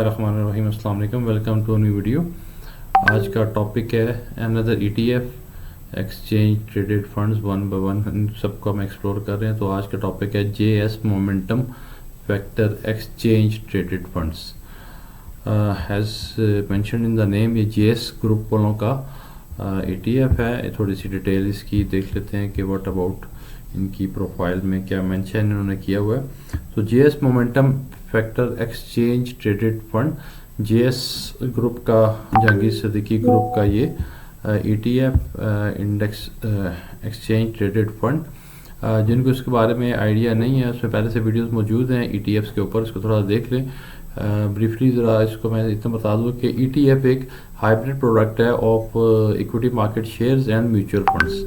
रहमानिर्रहीम, अस्सलाम वालेकुम, welcome to new video. आज का टॉपिक है another ETF exchange traded funds, one by one in सबको हम एक्सप्लोर कर रहे हैं। तो आज का टॉपिक है JS momentum factor exchange traded funds. Has mention in the name, ये जेएस ग्रुप वालों का ईटीएफ है। थोड़ी सी डिटेल इसकी देख लेते हैं कि व्हाट अबाउट इनकी प्रोफाइल में क्या मेंशन इन्होंने किया हुआ है। तो JS momentum factor exchange traded fund, JS group का, जहांगीर सिद्दीकी ग्रुप का ये ETF index exchange traded fund, जिनको इसके बारे में आइडिया नहीं है, उसमें पहले से वीडियोस मौजूद हैं ईटीएफ्स के ऊपर, इसको थोड़ा देख लें। ब्रीफली ज़रा इसको मैं इतना बता दूं कि ईटीएफ एक हाइब्रिड प्रोडक्ट है of equity market shares and mutual funds.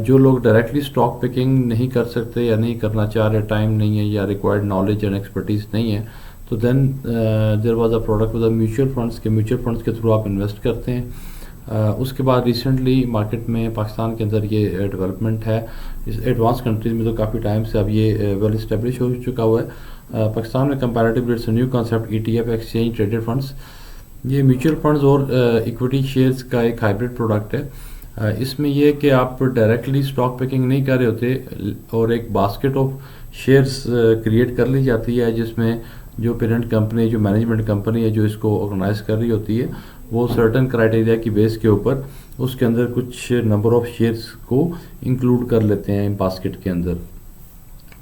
जो लोग डायरेक्टली स्टॉक पिकिंग नहीं कर सकते या नहीं करना चाह रहे, टाइम नहीं है या रिक्वायर्ड नॉलेज एंड एक्सपर्टीज नहीं है, तो then there was a product with mutual funds के थ्रू आप इन्वेस्ट करते हैं। उसके बाद रिसेंटली मार्केट में पाकिस्तान के अंदर ये डेवलपमेंट है। इस एडवांस कंट्रीज में तो काफ़ी टाइम से अब ये वेल इस्टेब्लिश हो चुका हुआ है। पाकिस्तान में comparatively it's new concept ETF exchange traded funds. ये म्यूचुअल फंड्स और इक्विटी शेयर्स का एक हाइब्रिड प्रोडक्ट है। इसमें यह कि आप डायरेक्टली स्टॉक पिकिंग नहीं कर रहे होते और एक बास्केट ऑफ शेयर्स क्रिएट कर ली जाती है, जिसमें जो पेरेंट कंपनी, जो मैनेजमेंट कंपनी है जो इसको ऑर्गेनाइज कर रही होती है, वो सर्टन क्राइटेरिया की बेस के ऊपर उसके अंदर कुछ नंबर ऑफ शेयर्स को इंक्लूड कर लेते हैं बास्केट के अंदर।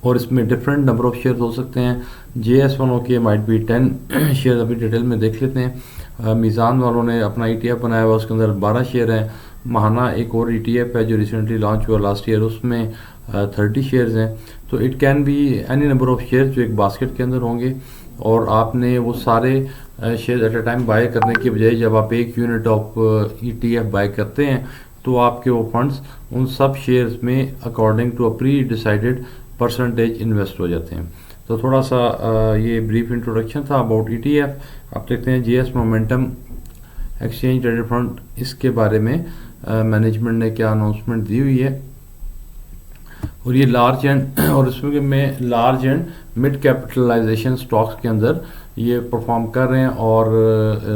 और इसमें डिफरेंट नंबर ऑफ शेयर्स हो सकते हैं। जेएस वालों के माइट बी 10 शेयर, अभी डिटेल में देख लेते हैं। मीज़ान वालों ने अपना ईटीएफ बनाया हुआ, उसके अंदर 12 शेयर हैं। महाना एक और ईटीएफ है जो रिसेंटली लॉन्च हुआ लास्ट ईयर, उसमें 30 शेयर्स हैं। तो it can be any number of shares जो एक बास्केट के अंदर होंगे, और आपने वो सारे share at a time buy करने की बजाय जब आप एक यूनिट ऑफ ईटीएफ बाय करते हैं तो आपके वो फंड्स उन सब शेयर्स में according to a pre decided percentage invest हो जाते हैं। तो थोड़ा सा ये ब्रीफ इंट्रोडक्शन था अबाउट ईटीएफ। आप देखते हैं JS momentum exchange traded fund, इसके बारे में मैनेजमेंट ने क्या अनाउंसमेंट दी हुई है। और ये लार्ज एंड और इसमें large and mid capitalisation stocks के अंदर ये परफॉर्म कर रहे हैं। और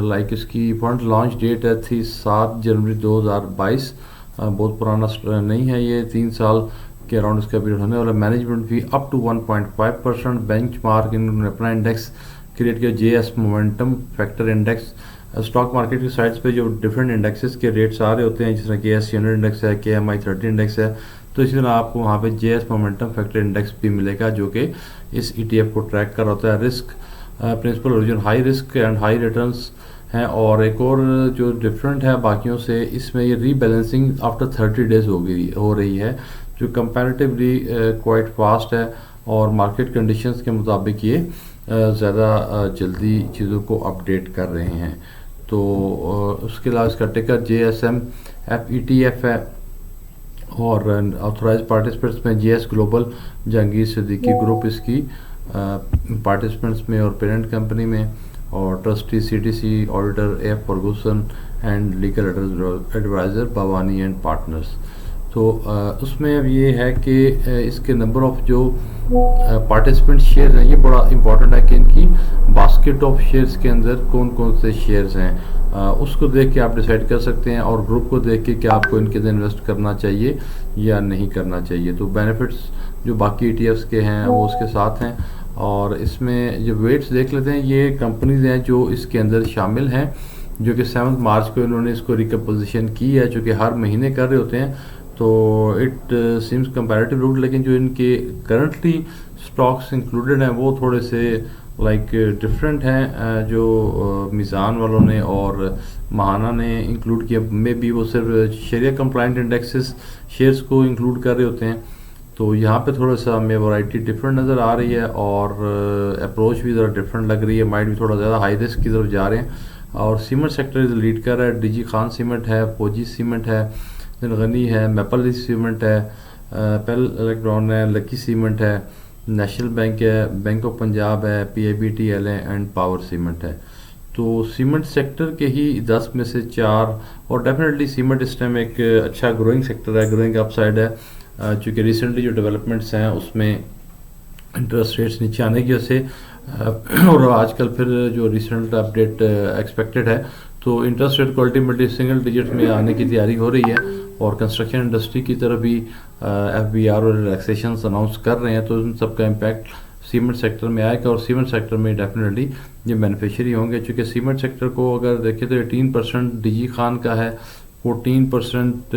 लाइक इसकी फंड लॉन्च डेट है थी 7 जनवरी 2022। बहुत पुराना नहीं है, ये 3 साल के अराउंड इसका पीरियड होने वाला। Management fee up to 1.5%। Benchmark इन्होंने अपना इंडेक्स क्रिएट किया, JS momentum factor index. Stock market की साइट्स पे जो डिफरेंट इंडेक्सेस के रेट्स आ रहे होते हैं, जिस तरह के एस 100 इंडेक्स है, KMI 30 इंडेक्स है, तो इसी तरह आपको वहाँ पे जेएस मोमेंटम फैक्टर इंडेक्स भी मिलेगा जो कि इस ईटीएफ को ट्रैक कर रहा होता है। Risk principal origin high risk and high returns हैं। और एक और जो डिफरेंट है बाकियों से, इसमें ये रीबैलेंसिंग आफ्टर 30 डेज हो रही है, जो कंपैरेटिवली क्वाइट फास्ट है। और मार्केट कंडीशंस के मुताबिक ये ज़्यादा जल्दी चीज़ों को अपडेट कर रहे हैं। तो उसके अलावा इसका टिकर JSM FETF है। और ऑथराइज पार्टिसिपेंट्स में JS global, Jahangir Siddiqui group इसकी पार्टिसिपेंट्स में और पेरेंट कंपनी में, और trustee CTC, auditor F Ferguson and legal adviser Bhawani and partners. तो उसमें अब ये है कि इसके नंबर ऑफ जो पार्टिसिपेंट शेयर हैं, ये बड़ा इंपॉर्टेंट है कि इनकी बास्केट ऑफ शेयर्स के अंदर कौन कौन से शेयर्स हैं, उसको देख के आप डिसाइड कर सकते हैं। और ग्रुप को देख के कि आपको इनके अंदर इन्वेस्ट करना चाहिए या नहीं करना चाहिए। तो बेनिफिट्स जो बाकी ETFs के हैं वो उसके साथ हैं। और इसमें जो वेट्स देख लेते हैं, ये कंपनीज हैं जो इसके अंदर शामिल हैं, जो कि 7 मार्च को इन्होंने इसको रिकम्पोजिशन की है, जो कि हर महीने कर रहे होते हैं। तो इट सीम्स कंपैरेटिव रूट, लेकिन जो इनके करंटली स्टॉक्स इंक्लूडेड हैं वो थोड़े से लाइक डिफरेंट हैं। जो मीज़ान वालों ने और महाना ने इंक्लूड किया, मे बी वो सिर्फ शरिया कंप्लाइंट इंडेक्सेस शेयर्स को इंक्लूड कर रहे होते हैं। तो यहाँ पे थोड़ा सा हमें वैरायटी डिफरेंट नज़र आ रही है, और अप्रोच भी ज़रा डिफरेंट लग रही है। माइट भी थोड़ा ज़्यादा हाई रिस्क की तरफ जा रहे हैं। और सीमेंट सेक्टर लीड कर रहा है, DG खान सीमेंट है, फौजी सीमेंट है, गनी है, मैपल सीमेंट है, पेल इलेक्ट्रॉन है, लकी सीमेंट है, नेशनल बैंक है, बैंक ऑफ पंजाब है, PIBTL है एंड पावर सीमेंट है। तो सीमेंट सेक्टर के ही 10 में से 4, और डेफिनेटली सीमेंट इस टाइम एक अच्छा ग्रोइंग सेक्टर है, ग्रोइंग अपसाइड है। चूँकि रिसेंटली जो डेवलपमेंट्स हैं उसमें इंटरेस्ट रेट्स नीचे आने की वजह से और आजकल फिर जो रिसेंट अपडेट एक्सपेक्टेड है, तो इंटरेस्ट रेट को अल्टीमेटली सिंगल डिजिट में आने की तैयारी हो रही है, और कंस्ट्रक्शन इंडस्ट्री की तरफ भी FBR और रिलैक्सेशन अनाउंस कर रहे हैं, तो इन सब का इम्पैक्ट सीमेंट सेक्टर में आएगा, और सीमेंट सेक्टर में डेफिनेटली ये बेनिफिशियरी होंगे, क्योंकि सीमेंट सेक्टर को अगर देखें तो 18% DG खान का है, 14%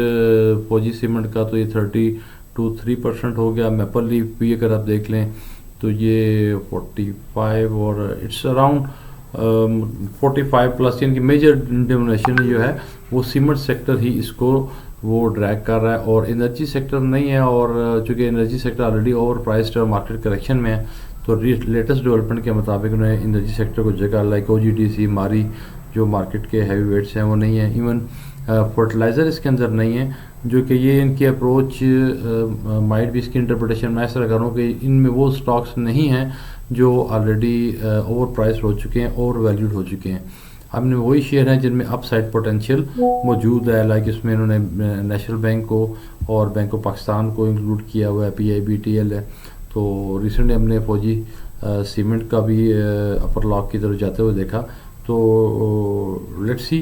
फौजी सीमेंट का, तो ये 32-3% हो गया। मैपल लीफ भी अगर आप देख लें तो ये 45 और इट्स अराउंड 45 प्लस, यानी कि मेजर डिनोमिनेशन जो है वो सीमेंट सेक्टर ही इसको वो ड्रैग कर रहा है, और एनर्जी सेक्टर नहीं है। और चूँकि energy sector already over priced और मार्केट करेक्शन में है, तो लेटेस्ट डेवलपमेंट के मुताबिक उन्हें एनर्जी सेक्टर को जगह लाइक OGDC मारी जो मार्केट के हैवी वेट्स हैं वो नहीं है, इवन फर्टिलाइज़र इसके अंदर नहीं है, जो कि ये इनकी अप्रोच माइट भी, इसकी इंटरप्रिटेशन मैं ऐसा करूँ कि इनमें वो स्टॉक्स नहीं हैं जो ऑलरेडी ओवर प्राइस हो चुके हैं, ओवर वैल्यूड हो चुके हैं। हमने वही शेयर हैं जिनमें अपसाइड पोटेंशियल मौजूद है, लाइक इसमें इन्होंने नेशनल बैंक को और बैंक ऑफ पाकिस्तान को इंक्लूड किया हुआ है, PIBTL है। तो रिसेंटली हमने फौजी सीमेंट का भी अपर लॉक की तरफ जाते हुए देखा, तो लेट्स सी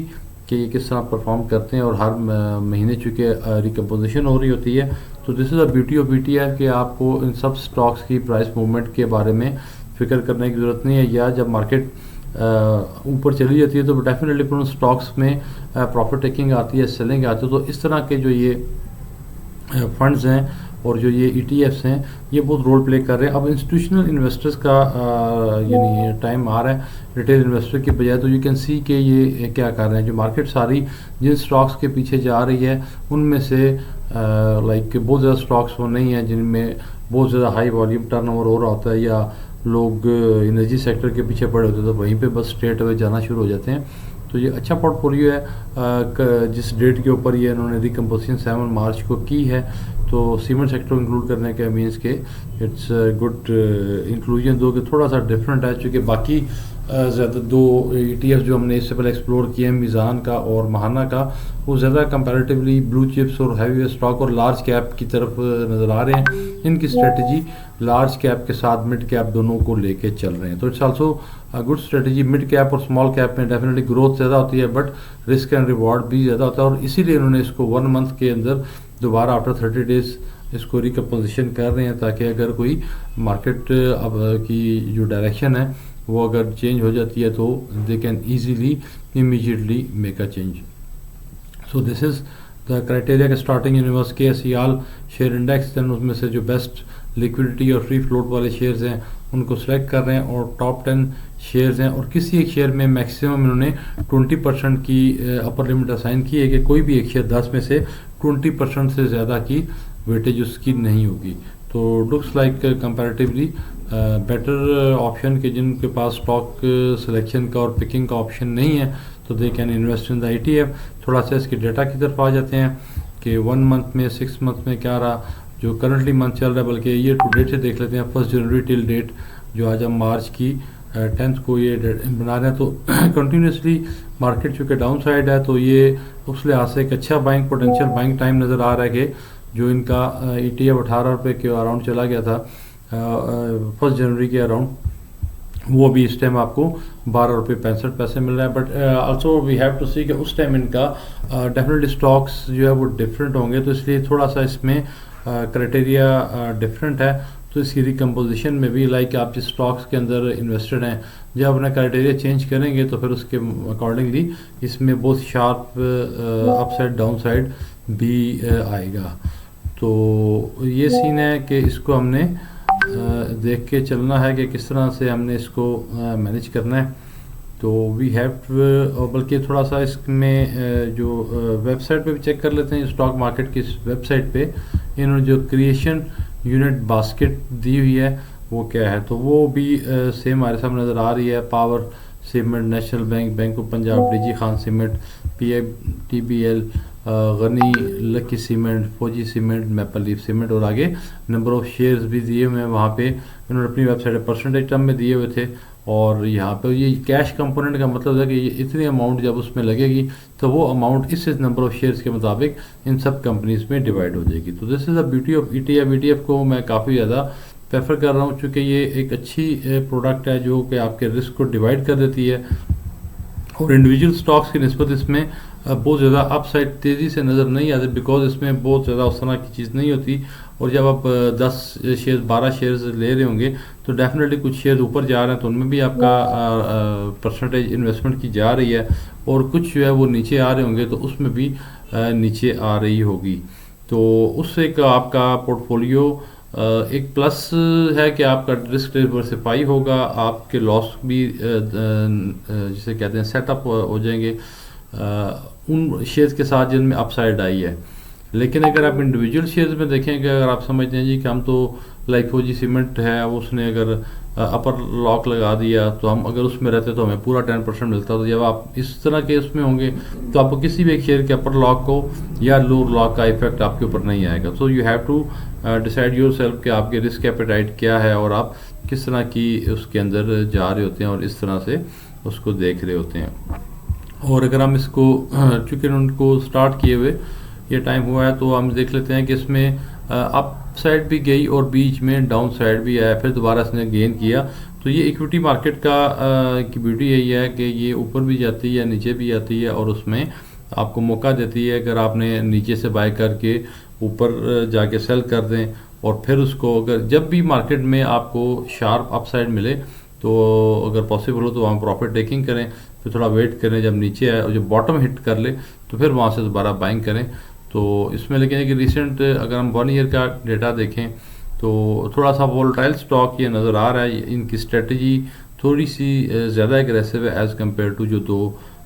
कि ये किस तरह परफॉर्म करते हैं। और हर महीने चूँकि रिकम्पोजिशन हो रही होती है, तो this is the beauty of ETF कि आपको इन सब स्टॉक्स की प्राइस मूवमेंट के बारे में फ़िक्र करने की ज़रूरत नहीं है, या जब मार्केट ऊपर चली जाती है तो डेफिनेटली उन स्टॉक्स में प्रॉफिट टेकिंग आती है, सेलिंग आती है। तो इस तरह के जो ये फंड्स हैं और जो ये ETFs हैं, ये बहुत रोल प्ले कर रहे हैं। अब इंस्टीट्यूशनल इन्वेस्टर्स का यानी टाइम आ रहा है रिटेल इन्वेस्टर की बजाय, तो यू कैन सी कि ये क्या कर रहे हैं। जो मार्केट सारी जिन स्टॉक्स के पीछे जा रही है, उनमें से लाइक बहुत ज़्यादा स्टॉक्स वो नहीं है जिनमें बहुत ज़्यादा हाई वॉल्यूम टर्नओवर हो रहा होता है, या लोग एनर्जी सेक्टर के पीछे पड़े होते हैं, तो वहीं पे बस स्ट्रेट अवे जाना शुरू हो जाते हैं। तो ये अच्छा पोर्टफोलियो है। जिस डेट के ऊपर ये इन्होंने रिकम्पोजिशन 7 मार्च को की है, तो सीमेंट सेक्टर इंक्लूड करने के मीन्स के इट्स गुड इंक्लूजन, दो कि थोड़ा सा डिफरेंट है, चूँकि बाकी ज़्यादा दो ETF जो हमने इससे पहले एक्सप्लोर किए हैं, मीज़ान का और महाना का, वो ज़्यादा कंपैरेटिवली ब्लू चिप्स और हैवी स्टॉक और लार्ज कैप की तरफ नज़र आ रहे हैं। इनकी स्ट्रेटजी लार्ज कैप के साथ मिड कैप दोनों को लेके चल रहे हैं, तो it's also good strategy. Mid cap और स्मॉल कैप में डेफिनेटली ग्रोथ ज़्यादा होती है, बट रिस्क एंड रिवॉर्ड भी ज़्यादा होता है, और इसीलिए उन्होंने इसको 1 मंथ के अंदर दोबारा आफ्टर 30 डेज इसको रिकम्पोजिशन कर रहे हैं, ताकि अगर कोई मार्केट अब की जो डायरेक्शन है वो अगर चेंज हो जाती है तो they can easily immediately make a change. So this is the criteria के स्टार्टिंग यूनिवर्स के SEAL शेयर इंडेक्स, दैन उसमें से जो बेस्ट लिक्विडिटी और फ्री फ्लोट वाले शेयर्स हैं उनको सेलेक्ट कर रहे हैं, और टॉप 10 शेयर्स हैं, और किसी एक शेयर में मैक्सिमम इन्होंने 20% की अपर लिमिट असाइन की है कि कोई भी एक शेयर 10 में से 20% से ज़्यादा की वेटेज उसकी नहीं होगी। तो looks like comparatively better option के जिनके पास स्टॉक सिलेक्शन का और पिकिंग का ऑप्शन नहीं है, तो they can invest in the ETF। थोड़ा सा इसके डेटा की तरफ आ जाते हैं कि 1 मंथ में, 6 मंथ में क्या रहा, जो करंटली मंथ चल रहा है, बल्कि ईयर टू डेट से देख लेते हैं। 1 जनवरी टिल डेट, जो आज हम मार्च की 10th को ये बना रहे हैं, तो कंटिन्यूसली मार्केट चूँकि डाउन साइड है, तो ये उस लिहाज से एक अच्छा बाइंग पोटेंशियल, बाइंग टाइम नज़र आ रहा है कि जो इनका ETF 18 रुपये के अराउंड चला गया था 1 जनवरी के अराउंड, वो भी इस टाइम आपको 12 रुपये 65 पैसे मिल रहा है। But also we have to see कि उस टाइम इनका डेफिनेटली स्टॉक्स जो है वो डिफरेंट होंगे, तो इसलिए थोड़ा सा इसमें क्राइटेरिया डिफरेंट है। तो इसकी रिकम्पोजिशन में भी लाइक आप जिस स्टॉक्स के अंदर इन्वेस्टेड हैं, जब अपना क्राइटेरिया चेंज करेंगे तो फिर उसके अकॉर्डिंगली इसमें बहुत शार्प अपसाइड डाउन साइड भी आएगा। तो ये सीन है कि इसको हमने देख के चलना है कि किस तरह से हमने इसको मैनेज करना है। तो वी हैव, बल्कि थोड़ा सा इसमें जो वेबसाइट पे भी चेक कर लेते हैं, स्टॉक मार्केट की वेबसाइट पे इन्होंने जो क्रिएशन यूनिट बास्केट दी हुई है वो क्या है, तो वो भी सेम हमारे सामने नज़र आ रही है। Power cement, national bank, bank of Punjab, DG Khan cement, PIBTL, Ghani lucky cement, Fauji cement, maple leaf cement, और आगे नंबर ऑफ़ शेयर्स भी दिए हुए हैं। वहाँ पे इन्होंने अपनी वेबसाइट पर परसेंटेज टर्म में दिए हुए थे, और यहाँ पे ये कैश कंपोनेंट का मतलब है कि ये इतनी अमाउंट जब उसमें लगेगी तो वो अमाउंट इस नंबर ऑफ़ शेयर्स के मुताबिक इन सब कंपनीज़ में डिवाइड हो जाएगी। तो this is the beauty of ETF। ETF को मैं काफ़ी ज़्यादा प्रेफर कर रहा हूँ, क्योंकि ये एक अच्छी प्रोडक्ट है जो कि आपके रिस्क को डिवाइड कर देती है। और इंडिविजुअल स्टॉक्स की निस्बत इसमें बहुत ज़्यादा अपसाइड तेज़ी से नज़र नहीं आती, बिकॉज इसमें बहुत ज़्यादा उस तरह की चीज़ नहीं होती। और जब आप 10 शेयर 12 शेयर्स ले रहे होंगे तो डेफिनेटली कुछ शेयर ऊपर जा रहे हैं, तो उनमें भी आपका परसेंटेज इन्वेस्टमेंट की जा रही है, और कुछ जो है वो नीचे आ रहे होंगे तो उसमें भी नीचे आ रही होगी। तो उससे एक आपका पोर्टफोलियो एक प्लस है कि आपका रिस्क डाइवर्सिफाई होगा, आपके लॉस भी जिसे कहते हैं सेटअप हो जाएंगे उन शेयर्स के साथ जिनमें अपसाइड आई है। लेकिन अगर आप इंडिविजुअल शेयर्स में देखें कि अगर आप समझते हैं जी कि हम तो लाइक फौजी सीमेंट है, उसने अगर अपर लॉक लगा दिया तो हम अगर उसमें रहते तो हमें पूरा 10% मिलता। तो जब आप इस तरह के उसमें होंगे तो आपको किसी भी एक शेयर के अपर लॉक को या लोअर लॉक का इफेक्ट आपके ऊपर नहीं आएगा। So you have to decide yourself कि आपके रिस्क एपेटाइट क्या है और आप किस तरह की उसके अंदर जा रहे होते हैं और इस तरह से उसको देख रहे होते हैं। और अगर हम इसको चूँकि उनको स्टार्ट किए हुए ये टाइम हुआ है तो हम देख लेते हैं कि इसमें अप साइड भी गई और बीच में डाउन साइड भी आया, फिर दोबारा इसने गेन किया। तो ये इक्विटी मार्केट का की ब्यूटी यही है कि ये ऊपर भी जाती है नीचे भी आती है और उसमें आपको मौका देती है। अगर आपने नीचे से बाय करके ऊपर जाके सेल कर दें और फिर उसको अगर जब भी मार्केट में आपको शार्प अपसाइड मिले तो अगर पॉसिबल हो तो वहाँ प्रॉफिट टेकिंग करें, फिर थोड़ा वेट करें जब नीचे आए और जब बॉटम हिट कर ले तो फिर वहाँ से दोबारा बाइंग करें। तो इसमें लेकिन एक रिसेंट अगर हम 1 ईयर का डेटा देखें तो थोड़ा सा वोलेटाइल स्टॉक ये नज़र आ रहा है। इनकी स्ट्रेटजी थोड़ी सी ज़्यादा एग्रेसिव है एज़ कम्पेयर टू जो दो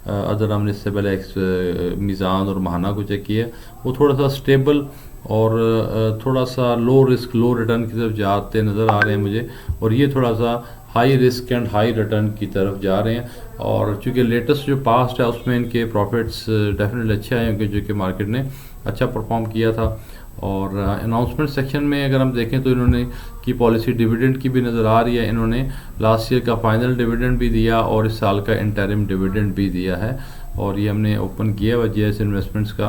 अदर हमने इससे पहले मीज़ान और महाना को चेक किया, वो थोड़ा सा स्टेबल और थोड़ा सा लो रिस्क लो रिटर्न की तरफ जाते नज़र आ रहे हैं मुझे, और ये थोड़ा सा high risk and high return की तरफ जा रहे हैं। और चूँकि लेटेस्ट जो पास्ट है उसमें इनके प्रॉफिट्स डेफिनेटली अच्छे आए होंगे जो कि मार्केट ने अच्छा परफॉर्म किया था। और अनाउंसमेंट सेक्शन में अगर हम देखें तो इन्होंने की पॉलिसी डिविडेंड की भी नज़र आ रही है। इन्होंने लास्ट ईयर का फाइनल डिविडेंड भी दिया और इस साल का इंटरिम डिविडेंड भी दिया है, और ये हमने ओपन किया हुआ जेएस इन्वेस्टमेंट्स का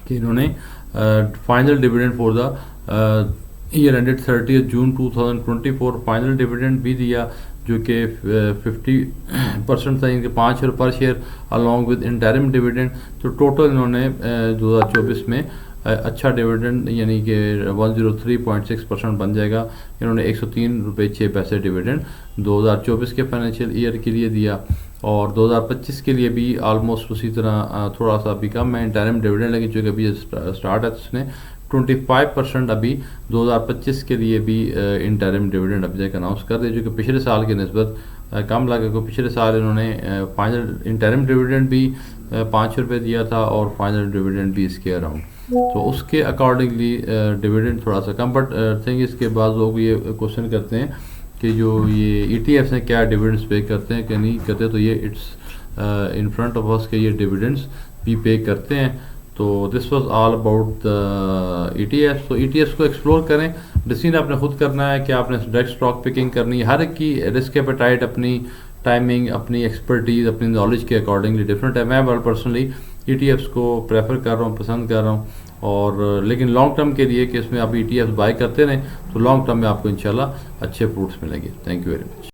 कि इन्होंने final dividend for the year ended 30 June 2024 final dividend भी दिया जो कि 50% था इनके ₹5 पर share along with interim dividend. तो टोटल इन्होंने 2024 में अच्छा डिविडेंड यानी कि 103.6% बन जाएगा। इन्होंने ₹103.06 डिविडेंड 2024 के फाइनेंशियल ईयर के लिए दिया, और 2025 के लिए भी आलमोस्ट उसी तरह थोड़ा सा अभी कम है इंटरिम डिविडेंड, लेकिन जो कि अभी स्टार्ट है तो उसने 25% अभी 2025 के लिए भी इंटरिम डिविडेंड अभी तक अनाउंस कर दिया, जो कि पिछले साल की निस्बत कम लगा। को पिछले साल इन्होंने फाइनल इंटरिम डिविडेंड भी ₹5 दिया था और फाइनल डिविडेंड भी इसके अराउंड, तो उसके अकॉर्डिंगली डिविडेंड थोड़ा सा कम। बट थिंग इसके बाद लोग ये क्वेश्चन करते हैं कि जो ये ETFs हैं क्या डिविडेंड्स पे करते हैं कि नहीं करते, तो ये it's in front of us के ये डिविडेंड्स भी पे करते हैं। तो this was all about the ETFs। तो ETFs को एक्सप्लोर करें, डिसीजन आपने खुद करना है कि आपने डायरेक्ट स्टॉक पिकिंग करनी है। हर एक की रिस्क एपेटाइट अपनी टाइमिंग अपनी एक्सपर्टीज़ अपनी नॉलेज के अकॉर्डिंगली डिफरेंट है। मैं पर्सनली ETFs को प्रेफर कर रहा हूँ, पसंद कर रहा हूँ, और लेकिन लॉन्ग टर्म के लिए कि इसमें आप ETFs बाय करते रहें तो लॉन्ग टर्म में आपको इंशाल्लाह अच्छे फ्रूट्स मिलेंगे। Thank you very much.